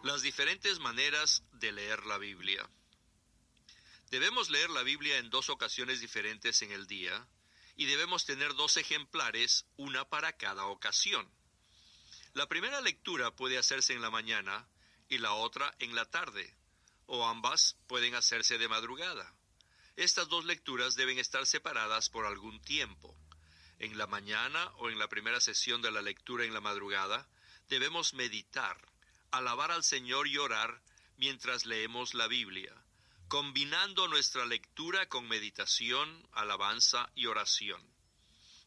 Las diferentes maneras de leer la Biblia. Debemos leer la Biblia en 2 ocasiones diferentes en el día, y debemos tener 2 ejemplares, una para cada ocasión. La primera lectura puede hacerse en la mañana y la otra en la tarde, o ambas pueden hacerse de madrugada. Estas 2 lecturas deben estar separadas por algún tiempo. En la mañana o en la primera sesión de la lectura en la madrugada, debemos meditar, alabar al Señor y orar mientras leemos la Biblia, combinando nuestra lectura con meditación, alabanza y oración.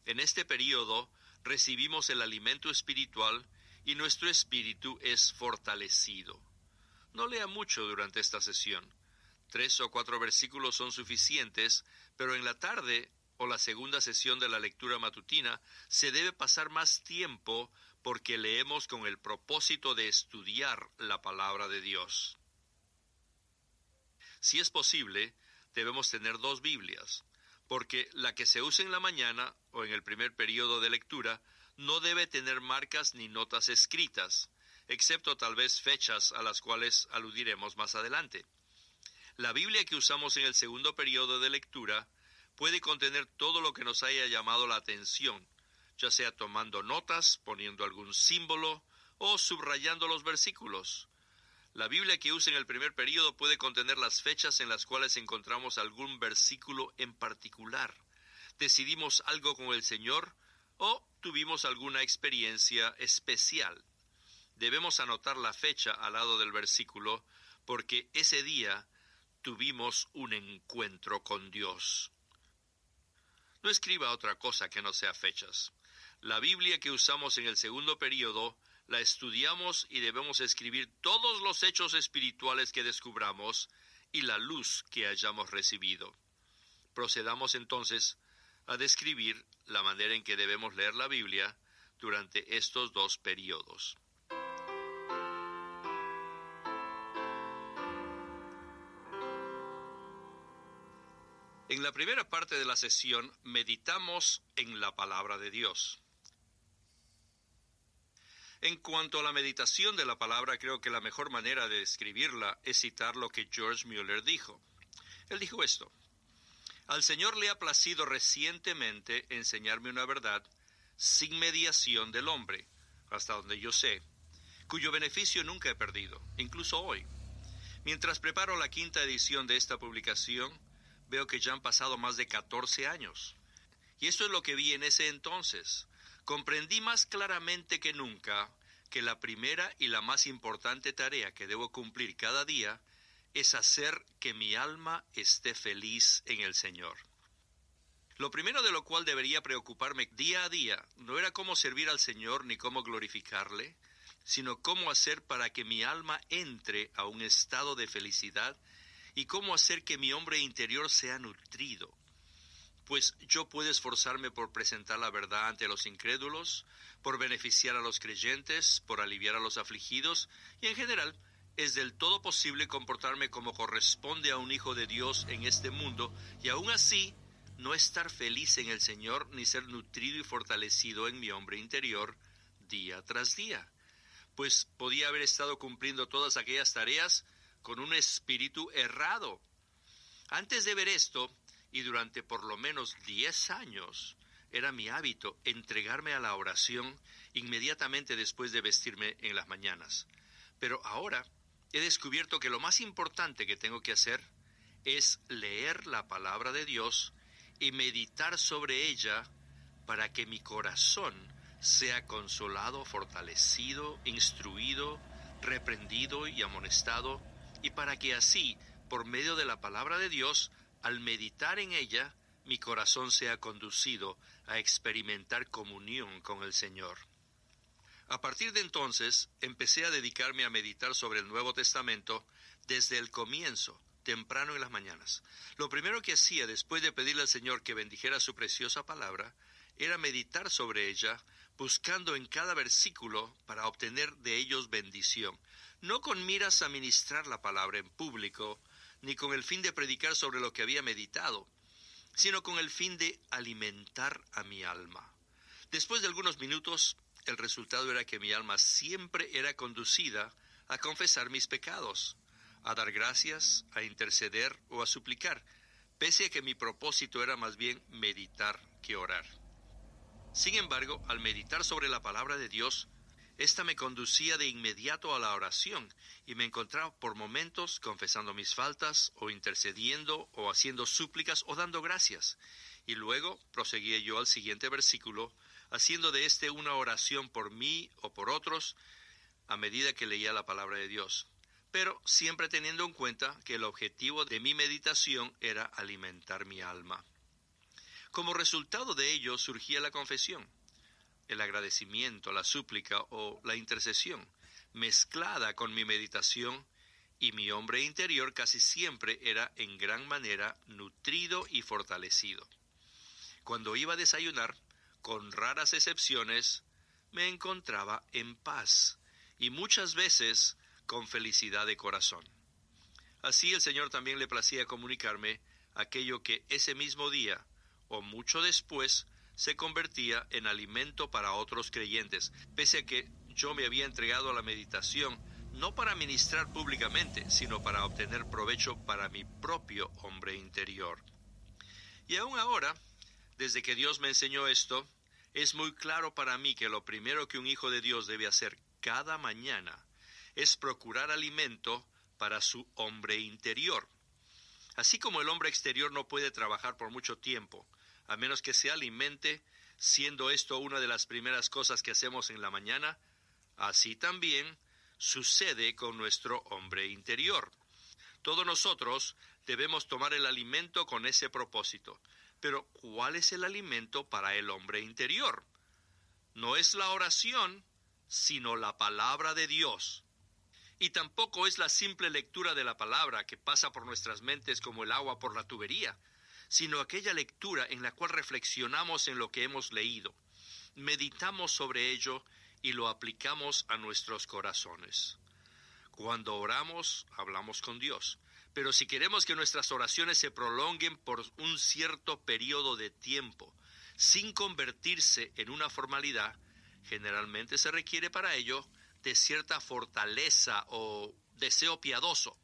En este período recibimos el alimento espiritual y nuestro espíritu es fortalecido. No lea mucho durante esta sesión. 3 o 4 versículos son suficientes, pero en la tarde o la segunda sesión de la lectura matutina se debe pasar más tiempo porque leemos con el propósito de estudiar la palabra de Dios. Si es posible, debemos tener 2 Biblias, porque la que se usa en la mañana o en el primer periodo de lectura no debe tener marcas ni notas escritas, excepto tal vez fechas a las cuales aludiremos más adelante. La Biblia que usamos en el segundo periodo de lectura puede contener todo lo que nos haya llamado la atención, ya sea tomando notas, poniendo algún símbolo o subrayando los versículos. La Biblia que usa en el primer período puede contener las fechas en las cuales encontramos algún versículo en particular. Decidimos algo con el Señor o tuvimos alguna experiencia especial. Debemos anotar la fecha al lado del versículo porque ese día tuvimos un encuentro con Dios. No escriba otra cosa que no sea fechas. La Biblia que usamos en el segundo período la estudiamos y debemos escribir todos los hechos espirituales que descubramos y la luz que hayamos recibido. Procedamos entonces a describir la manera en que debemos leer la Biblia durante estos 2 periodos. En la primera parte de la sesión meditamos en la palabra de Dios. En cuanto a la meditación de la palabra, creo que la mejor manera de describirla es citar lo que George Mueller dijo. Él dijo esto: al Señor le ha placido recientemente enseñarme una verdad sin mediación del hombre, hasta donde yo sé, cuyo beneficio nunca he perdido, incluso hoy. Mientras preparo la 5ª edición de esta publicación, veo que ya han pasado más de 14 años. Y esto es lo que vi en ese entonces. Comprendí más claramente que nunca que la primera y la más importante tarea que debo cumplir cada día es hacer que mi alma esté feliz en el Señor. Lo primero de lo cual debería preocuparme día a día no era cómo servir al Señor ni cómo glorificarle, sino cómo hacer para que mi alma entre a un estado de felicidad y cómo hacer que mi hombre interior sea nutrido. Pues yo puedo esforzarme por presentar la verdad ante los incrédulos, por beneficiar a los creyentes, por aliviar a los afligidos, y en general es del todo posible comportarme como corresponde a un hijo de Dios en este mundo, y aún así no estar feliz en el Señor ni ser nutrido y fortalecido en mi hombre interior día tras día. Pues podía haber estado cumpliendo todas aquellas tareas con un espíritu errado. Antes de ver esto, y durante por lo menos 10 años, era mi hábito entregarme a la oración inmediatamente después de vestirme en las mañanas. Pero ahora he descubierto que lo más importante que tengo que hacer es leer la palabra de Dios y meditar sobre ella para que mi corazón sea consolado, fortalecido, instruido, reprendido y amonestado, y para que así, por medio de la palabra de Dios, al meditar en ella, mi corazón sea conducido a experimentar comunión con el Señor. A partir de entonces, empecé a dedicarme a meditar sobre el Nuevo Testamento desde el comienzo, temprano en las mañanas. Lo primero que hacía después de pedirle al Señor que bendijera su preciosa palabra, era meditar sobre ella, buscando en cada versículo para obtener de ellos bendición, no con miras a ministrar la palabra en público, ni con el fin de predicar sobre lo que había meditado, sino con el fin de alimentar a mi alma. Después de algunos minutos, el resultado era que mi alma siempre era conducida a confesar mis pecados, a dar gracias, a interceder o a suplicar, pese a que mi propósito era más bien meditar que orar. Sin embargo, al meditar sobre la palabra de Dios, esta me conducía de inmediato a la oración y me encontraba por momentos confesando mis faltas o intercediendo o haciendo súplicas o dando gracias. Y luego proseguía yo al siguiente versículo, haciendo de este una oración por mí o por otros a medida que leía la palabra de Dios. Pero siempre teniendo en cuenta que el objetivo de mi meditación era alimentar mi alma. Como resultado de ello surgía la confesión, el agradecimiento, la súplica o la intercesión, mezclada con mi meditación, y mi hombre interior casi siempre era en gran manera nutrido y fortalecido. Cuando iba a desayunar, con raras excepciones, me encontraba en paz, y muchas veces con felicidad de corazón. Así el Señor también le placía comunicarme aquello que ese mismo día, o mucho después, se convertía en alimento para otros creyentes, pese a que yo me había entregado a la meditación, no para ministrar públicamente, sino para obtener provecho para mi propio hombre interior. Y aún ahora, desde que Dios me enseñó esto, es muy claro para mí que lo primero que un hijo de Dios debe hacer cada mañana es procurar alimento para su hombre interior. Así como el hombre exterior no puede trabajar por mucho tiempo, a menos que se alimente, siendo esto una de las primeras cosas que hacemos en la mañana, así también sucede con nuestro hombre interior. Todos nosotros debemos tomar el alimento con ese propósito. Pero, ¿cuál es el alimento para el hombre interior? No es la oración, sino la palabra de Dios. Y tampoco es la simple lectura de la palabra que pasa por nuestras mentes como el agua por la tubería, sino aquella lectura en la cual reflexionamos en lo que hemos leído, meditamos sobre ello y lo aplicamos a nuestros corazones. Cuando oramos, hablamos con Dios, pero si queremos que nuestras oraciones se prolonguen por un cierto periodo de tiempo, sin convertirse en una formalidad, generalmente se requiere para ello de cierta fortaleza o deseo piadoso.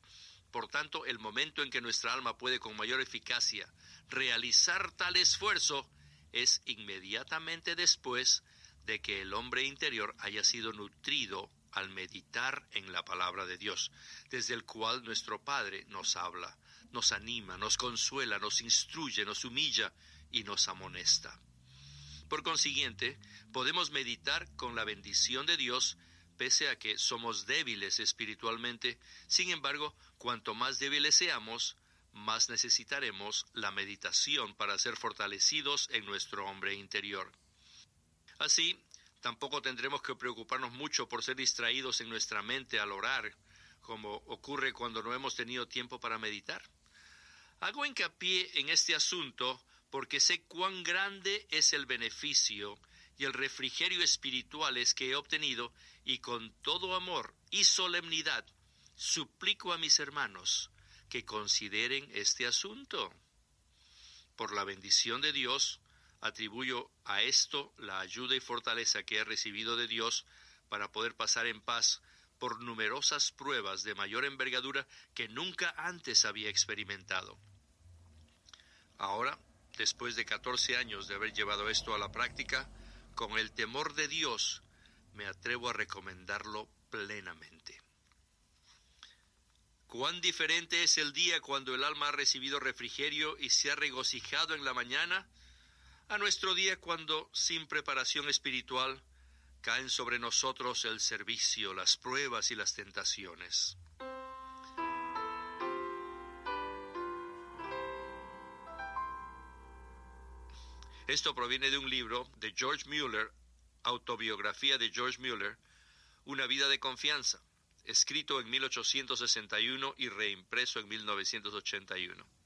Por tanto, el momento en que nuestra alma puede con mayor eficacia realizar tal esfuerzo es inmediatamente después de que el hombre interior haya sido nutrido al meditar en la palabra de Dios, desde el cual nuestro Padre nos habla, nos anima, nos consuela, nos instruye, nos humilla y nos amonesta. Por consiguiente, podemos meditar con la bendición de Dios, pese a que somos débiles espiritualmente. Sin embargo, cuanto más débiles seamos, más necesitaremos la meditación para ser fortalecidos en nuestro hombre interior. Así, tampoco tendremos que preocuparnos mucho por ser distraídos en nuestra mente al orar, como ocurre cuando no hemos tenido tiempo para meditar. Hago hincapié en este asunto porque sé cuán grande es el beneficio y el refrigerio espirituales que he obtenido, y con todo amor y solemnidad suplico a mis hermanos que consideren este asunto. Por la bendición de Dios, atribuyo a esto la ayuda y fortaleza que he recibido de Dios para poder pasar en paz por numerosas pruebas de mayor envergadura que nunca antes había experimentado. Ahora, después de 14 años de haber llevado esto a la práctica, con el temor de Dios, me atrevo a recomendarlo plenamente. Cuán diferente es el día cuando el alma ha recibido refrigerio y se ha regocijado en la mañana, a nuestro día cuando, sin preparación espiritual, caen sobre nosotros el servicio, las pruebas y las tentaciones. Esto proviene de un libro de George Mueller, Autobiografía de George Mueller, Una vida de confianza, escrito en 1861 y reimpreso en 1981.